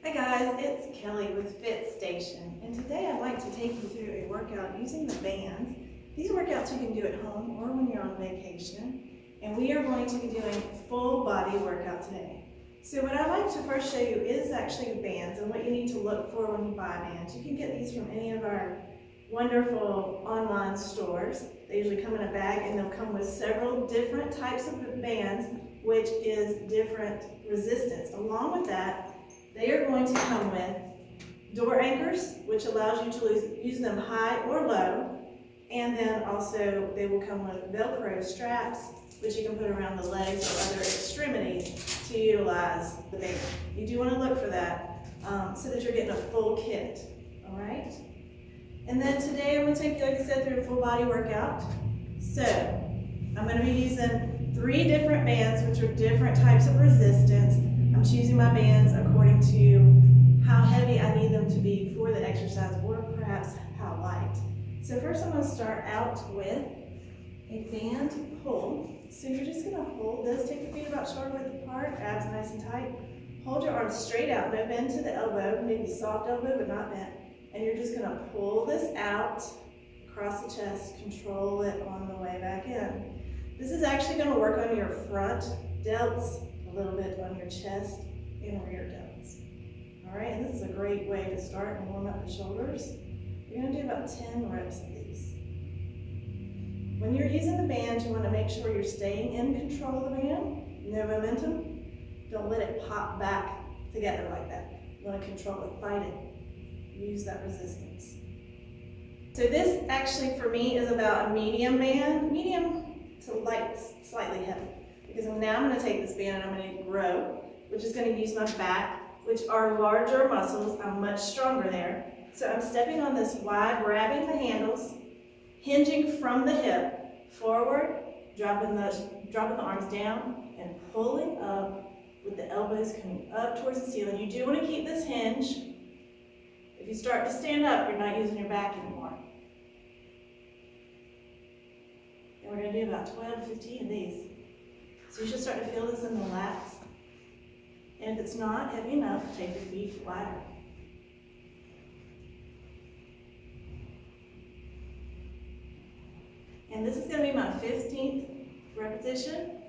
Hi guys, it's Kelly with Fit Station, and today I'd like to take you through a workout using the bands. These workouts you can do at home or when you're on vacation, and we are going to be doing full body workout today. So what I'd like to first show you is actually the bands and what you need to look for when you buy bands. You can get these from any of our wonderful online stores. They usually come in a bag and they'll come with several different types of bands, which is different resistance. Along with that, they are going to come with door anchors, which allows you to use them high or low. And then also they will come with Velcro straps, which you can put around the legs or other extremities to utilize the band. You do want to look for that so that you're getting a full kit, all right? And then today I'm going to take you, like I said, through a full body workout. So I'm going to be using 3 different bands, which are different types of resistance. I'm choosing my bands according to how heavy I need them to be for the exercise, or perhaps how light. So first I'm going to start out with a band pull. So you're just going to hold this, take your feet about shoulder width apart, abs nice and tight. Hold your arms straight out, no bend to the elbow, maybe soft elbow but not bent. And you're just going to pull this out across the chest, control it on the way back in. This is actually going to work on your front delts, a little bit on your chest and rear delts. All right, and this is a great way to start and warm up the shoulders. You're going to do about 10 reps of these. When you're using the band, you want to make sure you're staying in control of the band, no momentum. Don't let it pop back together like that. You want to control it, fight it. Use that resistance. So this actually for me is about a medium band, medium to light, slightly heavy. Because now I'm going to take this band and I'm going to grow, which is going to use my back, which are larger muscles. I'm much stronger there. So I'm stepping on this wide, grabbing the handles, hinging from the hip forward, dropping the arms down, and pulling up with the elbows coming up towards the ceiling. You do want to keep this hinge. If you start to stand up, you're not using your back anymore. And we're going to do about 12 to 15 of these. So you should start to feel this in the lats. And if it's not heavy enough, take your feet wider. And this is going to be my 15th repetition.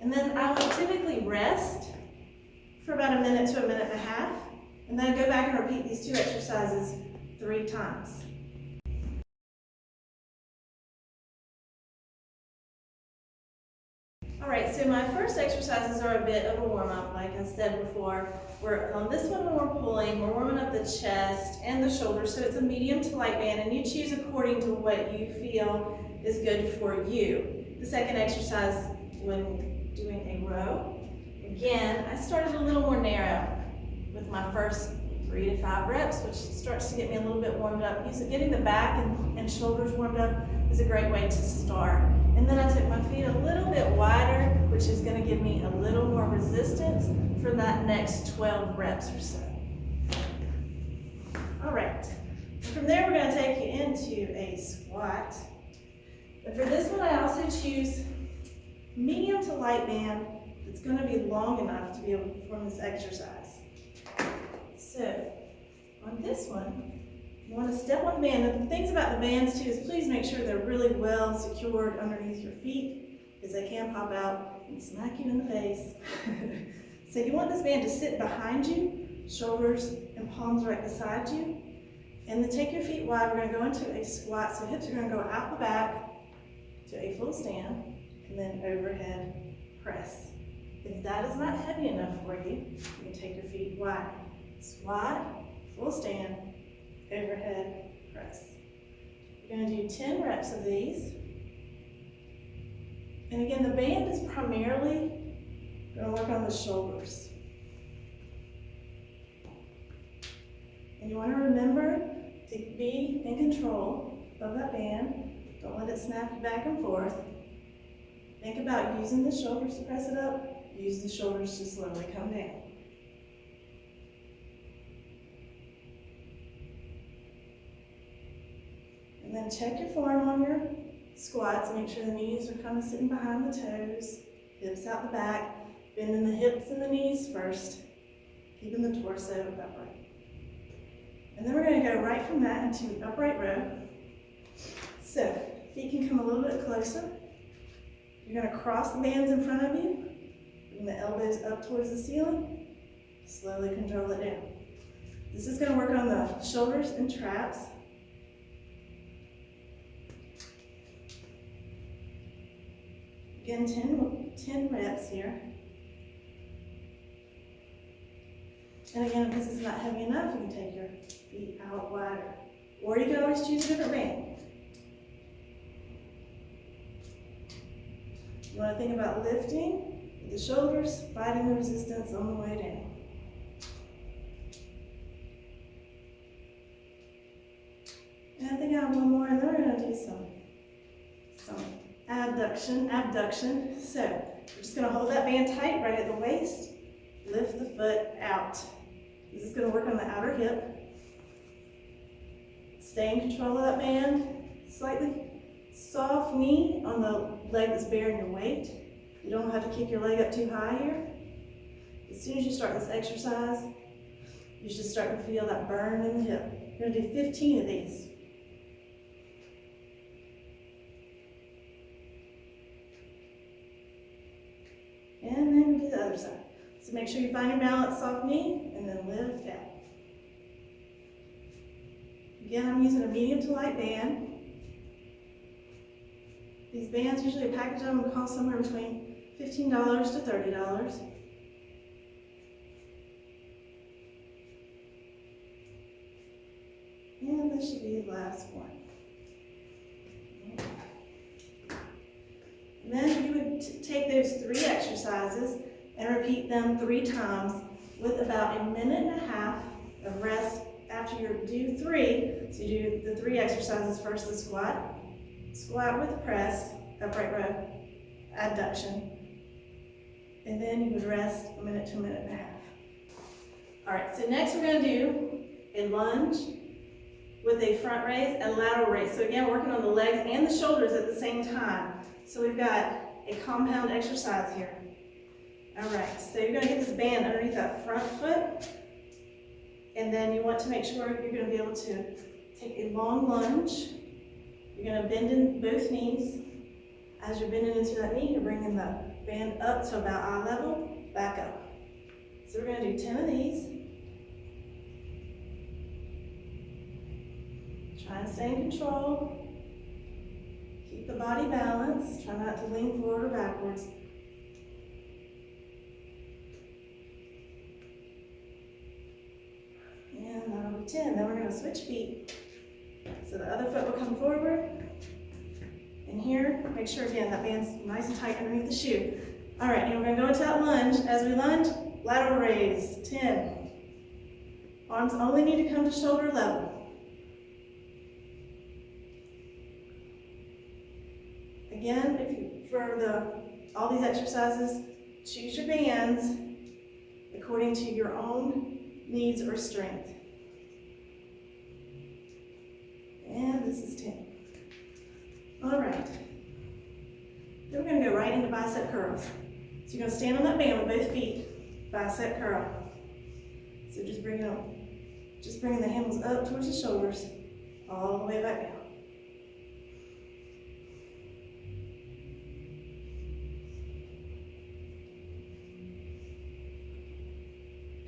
And then I will typically rest for about a minute to a minute and a half. And then go back and repeat these 2 exercises 3 times. All right, so my first exercises are a bit of a warm-up, like I said before. On this one, when we're pulling, we're warming up the chest and the shoulders, so it's a medium to light band, and you choose according to what you feel is good for you. The second exercise, when doing a row, again, I started a little more narrow with my first 3 to 5 reps, which starts to get me a little bit warmed up. Getting the back and shoulders warmed up is a great way to start. And then I took my feet a little bit wider, which is going to give me a little more resistance for that next 12 reps or so. All right. From there, we're going to take you into a squat. But for this one, I also choose medium to light band that's going to be long enough to be able to perform this exercise. So, on this one, you want to step on the band. And the things about the bands too is please make sure they're really well secured underneath your feet, because they can pop out and smack you in the face. So you want this band to sit behind you, shoulders and palms right beside you. And then take your feet wide. We're going to go into a squat. So hips are going to go out the back to a full stand, and then overhead press. If that is not heavy enough for you, you can take your feet wide. Squat, full stand, overhead press. You're going to do 10 reps of these. And again, the band is primarily going to work on the shoulders. And you want to remember to be in control of that band. Don't let it snap you back and forth. Think about using the shoulders to press it up. Use the shoulders to slowly come down. And then check your form on your squats. Make sure the knees are kind of sitting behind the toes. Hips out the back. Bending the hips and the knees first. keeping the torso upright. And then we're going to go right from that into an upright row. So, feet can come a little bit closer. You're going to cross the bands in front of you, bring the elbows up towards the ceiling, slowly control it down. This is going to work on the shoulders and traps. Again, 10 reps here. And again, if this is not heavy enough, you can take your feet out wider. Or you can always choose a different band. You want to think about lifting with the shoulders, fighting the resistance on the way down. And I think I have one more, and then we're going to do some abduction. So we're just going to hold that band tight right at the waist, lift the foot out. This is going to work on the outer hip. Stay in control of that band. Slightly soft knee on the leg that's bearing your weight. You don't have to kick your leg up too high here. As soon as you start this exercise, you should start to feel that burn in the hip. You're going to do 15 of these. And then do the other side. So make sure you find your balance, soft knee, and then lift out. Again, I'm using a medium to light band. These bands, usually a package of them cost somewhere between $15 to $30. And this should be the last one. And then you would take those 3 exercises and repeat them 3 times with about a minute and a half of rest after you do 3. So you do the 3 exercises first, the squat with press, upright row, abduction, and then you would rest a minute to a minute and a half. All right, so next we're going to do a lunge with a front raise and lateral raise. So again, working on the legs and the shoulders at the same time. So we've got a compound exercise here. All right, so you're going to get this band underneath that front foot, and then you want to make sure you're going to be able to take a long lunge. You're going to bend in both knees. As you're bending into that knee, you're bringing the band up to about eye level, back up. So we're going to do 10 of these. Try and stay in control. Keep the body balanced. Try not to lean forward or backwards. And that'll be 10. Then we're going to switch feet. So the other foot will come forward. And here, make sure again that band's nice and tight underneath the shoe. All right, and we're going to go into that lunge. As we lunge, lateral raise, 10. Arms only need to come to shoulder level. Again, for all these exercises, choose your bands according to your own needs or strength. And this is 10. All right. Then we're going to go right into bicep curls. So you're going to stand on that band with both feet, bicep curl. So just bringing the handles up towards the shoulders, all the way back down.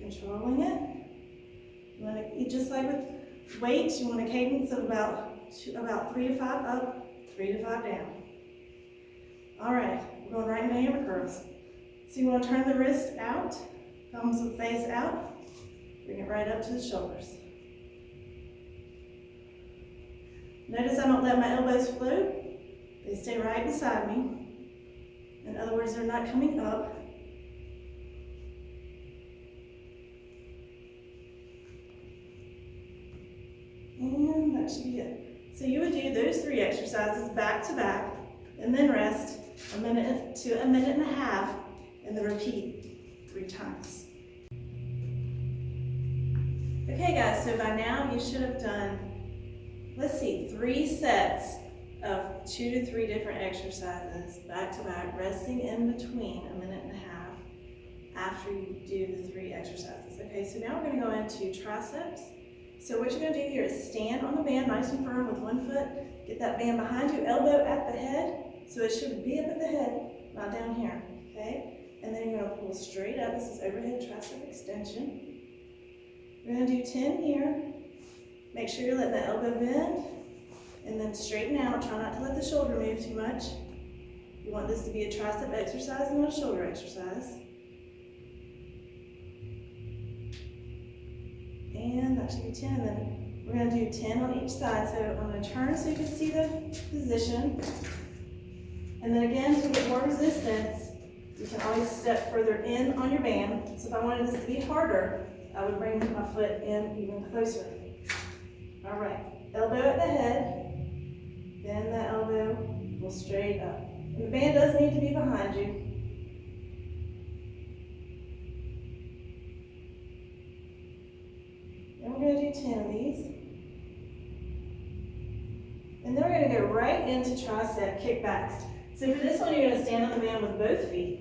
Controlling it. You want to, just like with weights, you want a cadence of about 3 to 5 up, 3 to 5 down. All right, we're going right into hammer curls. So you want to turn the wrist out, thumbs will face out, bring it right up to the shoulders. Notice I don't let my elbows float. They stay right beside me. In other words, they're not coming up. And that should be it. So you would do those 3 exercises back to back, and then rest a minute to a minute and a half, and then repeat 3 times. Okay guys, so by now you should have done, let's see, 3 sets of 2 to 3 different exercises back to back, resting in between a minute and a half after you do the 3 exercises. exercise. Okay, so now we're going to go into triceps. So what you're going to do here is stand on the band nice and firm with one foot. Get that band behind you, elbow at the head. So it should be up at the head, not down here. Okay? And then you're going to pull straight up. This is overhead tricep extension. We're going to do 10 here. Make sure you're letting the elbow bend. And then straighten out. Try not to let the shoulder move too much. You want this to be a tricep exercise and not a shoulder exercise. And that should be 10. And then we're going to do 10 on each side. So I'm going to turn so you can see the position. And then again, to get more resistance, you can always step further in on your band. So if I wanted this to be harder, I would bring my foot in even closer. All right, elbow at the head, bend that elbow, pull straight up. And the band does need to be behind you. And we're going to do 10 of these. And then we're going to go right into tricep kickbacks. So for this one, you're going to stand on the band with both feet.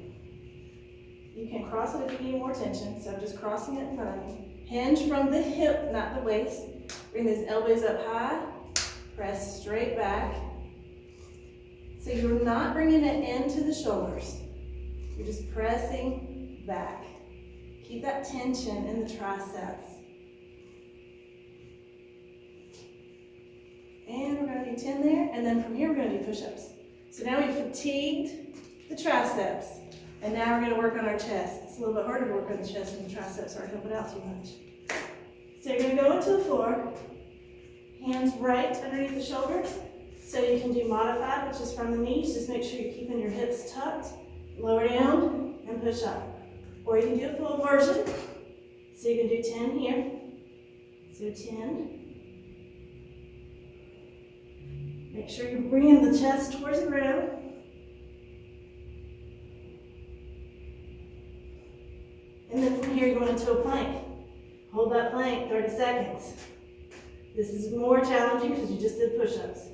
You can cross it if you need more tension, so I'm just crossing it in front of you. Hinge from the hip, not the waist. Bring those elbows up high, press straight back. So you're not bringing it into the shoulders. You're just pressing back. Keep that tension in the triceps. And we're going to do 10 there, and then from here we're going to do push-ups. So now we've fatigued the triceps, and now we're going to work on our chest. It's a little bit harder to work on the chest when the triceps aren't helping out too much. So you're going to go into the floor, hands right underneath the shoulders. So you can do modified, which is from the knees. Just make sure you're keeping your hips tucked, lower down, and push up. Or you can do a full version. So you can do 10 here. So 10. Make sure you're bringing the chest towards the ground. And then from here, you're going into a plank. Hold that plank 30 seconds. This is more challenging because you just did push-ups.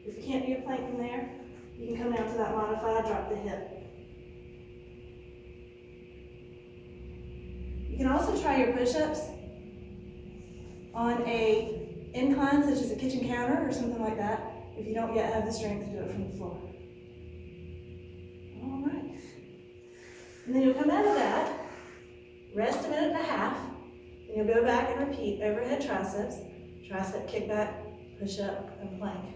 If you can't do your plank from there, you can come down to that modified, drop the hip. You can also try your push-ups on a incline, such as a kitchen counter or something like that, if you don't yet have the strength to do it from the floor. All right. And then you'll come out of that, rest a minute and a half, and you'll go back and repeat overhead triceps, tricep kickback, push up, and plank.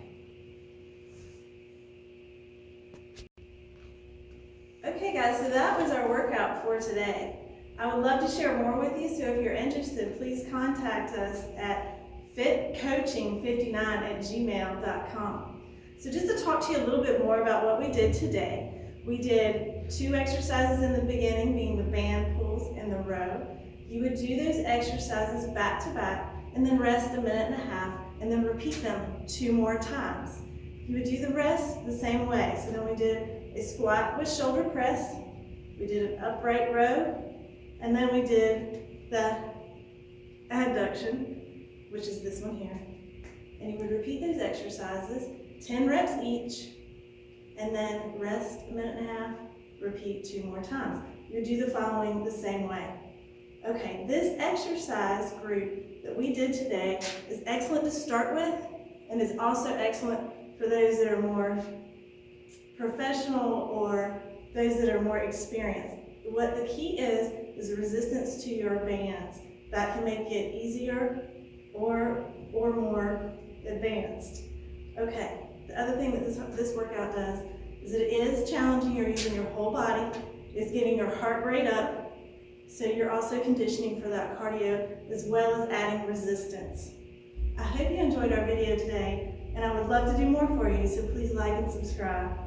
Okay guys, so that was our workout for today. I would love to share more with you, so if you're interested, please contact us at fitcoaching59@gmail.com. So just to talk to you a little bit more about what we did today, we did 2 exercises in the beginning, being the band pulls and the row. You would do those exercises back to back and then rest a minute and a half and then repeat them 2 more times. You would do the rest the same way. So then we did a squat with shoulder press, we did an upright row, and then we did the adduction, which is this one here. And you would repeat those exercises, 10 reps each, and then rest a minute and a half, repeat 2 more times. You do the following the same way. Okay, this exercise group that we did today is excellent to start with, and is also excellent for those that are more professional or those that are more experienced. What the key is resistance to your bands. That can make it easier or more advanced. Okay, the other thing that this workout does is that it is challenging. You're using your whole body. It's getting your heart rate up, so you're also conditioning for that cardio as well as adding resistance. I hope you enjoyed our video today, and I would love to do more for you, so please like and subscribe.